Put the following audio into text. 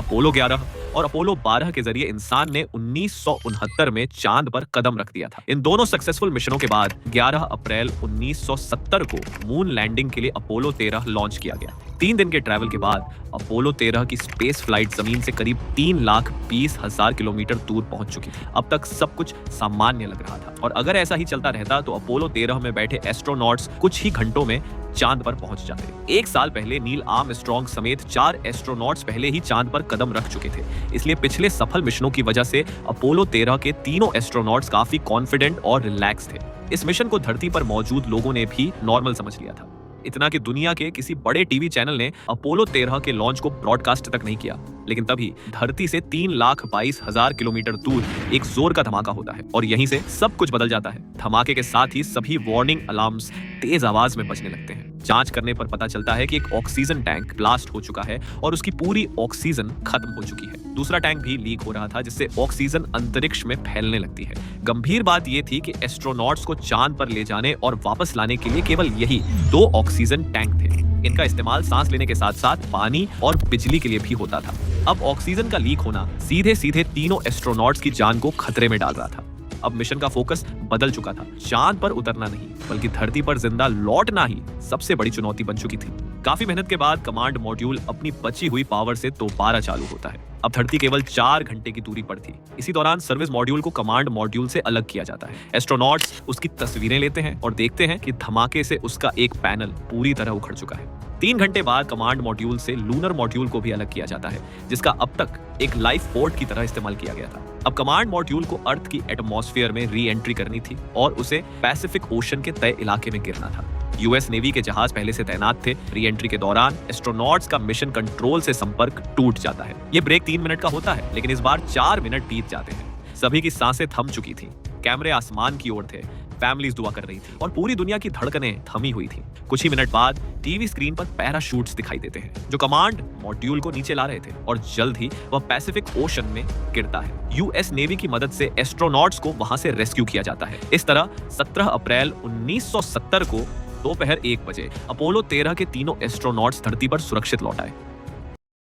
Apollo 11 और Apollo 12 के जरिए इंसान ने 1969 में चांद पर कदम रख दिया था। इन दोनों सक्सेसफुल मिशनों के बाद 11 अप्रैल 1970 को मून लैंडिंग के लिए अपोलो 13 लॉन्च किया गया। 3 दिन के ट्रैवल के बाद अपोलो 13 की स्पेस फ्लाइट जमीन से करीब 3,20,000 किलोमीटर दूर पहुंच चुकी थी। अब तक सब कुछ सामान्य लग रहा था और अगर ऐसा ही चलता रहता तो अपोलो 13 में बैठे एस्ट्रोनॉट्स कुछ ही घंटों में चांद पर पहुंच जाते। 1 साल पहले नील आर्मस्ट्रांग समेत 4 एस्ट्रोनॉट्स पहले ही चांद पर कदम रख चुके थे। इसलिए पिछले सफल मिशनों की वजह से अपोलो 13 के तीनों एस्ट्रोनॉट्स काफी कॉन्फिडेंट और रिलैक्स थे। इस मिशन को धरती पर मौजूद लोगों ने भी नॉर्मल समझ लिया था। इतना कि दुनिया के किसी बड़े टीवी चैनल ने अपोलो 13 के लॉन्च को ब्रॉडकास्ट तक नहीं किया। लेकिन तभी धरती से 3,22,000 किलोमीटर दूर एक जोर का धमाका होता है और यहीं से सब कुछ बदल जाता है। धमाके के साथ ही सभी वार्निंग अलार्म्स तेज आवाज में बजने लगते हैं। जांच करने पर पता चलता है कि एक ऑक्सीजन टैंक ब्लास्ट हो चुका है और उसकी पूरी ऑक्सीजन खत्म हो चुकी है। दूसरा टैंक भी लीक हो रहा था जिससे ऑक्सीजन अंतरिक्ष में फैलने लगती है। गंभीर बात यह थी कि एस्ट्रोनॉट्स को चांद पर ले जाने और वापस लाने के लिए केवल यही 2 ऑक्सीजन टैंक थे। इनका इस्तेमाल सांस लेने के साथ साथ पानी और बिजली के लिए भी होता था। अब ऑक्सीजन का लीक होना सीधे सीधे तीनों एस्ट्रोनॉट्स की जान को खतरे में डाल रहा था। अब मिशन का फोकस बदल चुका था। चांद पर उतरना नहीं बल्कि धरती पर जिंदा लौटना ही सबसे बड़ी चुनौती बन चुकी थी। काफी मेहनत के बाद कमांड मॉड्यूल अपनी बची हुई पावर से दोबारा चालू होता है। अब धरती केवल 4 घंटे की दूरी पर थी। इसी दौरान सर्विस मॉड्यूल को कमांड मॉड्यूल से अलग किया जाता है। एस्ट्रोनॉट्स उसकी तस्वीरें लेते हैं और देखते हैं कि धमाके से उसका एक पैनल पूरी तरह उखड़ चुका है। 3 घंटे बाद कमांड मॉड्यूल से लूनर मॉड्यूल को भी अलग किया जाता है जिसका अब तक एक लाइफ पोर्ट की तरह इस्तेमाल किया गया था। अब कमांड मॉड्यूल को अर्थ की एटमॉस्फेयर में री एंट्री करनी थी और उसे पैसिफिक ओशन के तय इलाके में गिरना था। यूएस नेवी के जहाज पहले से तैनात थे। री एंट्री के दौरान एस्ट्रोनॉट्स का मिशन कंट्रोल से संपर्क टूट जाता है। ये ब्रेक 3 मिनट का होता है लेकिन इस बार 4 मिनट बीत जाते हैं। सभी की सांसें थम चुकी थी। कैमरे आसमान की ओर थे। फैमिलीज दुआ कर रही थी और पूरी दुनिया की धड़कनें थमी हुई थी। कुछ ही मिनट बाद टीवी स्क्रीन पर पैराशूट्स दिखाई देते हैं जो कमांड मॉड्यूल को नीचे ला रहे थे और जल्द ही वह पैसिफिक ओशन में गिरता है। यूएस नेवी की मदद से एस्ट्रोनॉट्स को वहां से रेस्क्यू किया जाता है। इस तरह 17 अप्रैल 1970 को दोपहर 1 बजे अपोलो 13 के तीनों एस्ट्रोनॉट्स धरती पर सुरक्षित लौट आए।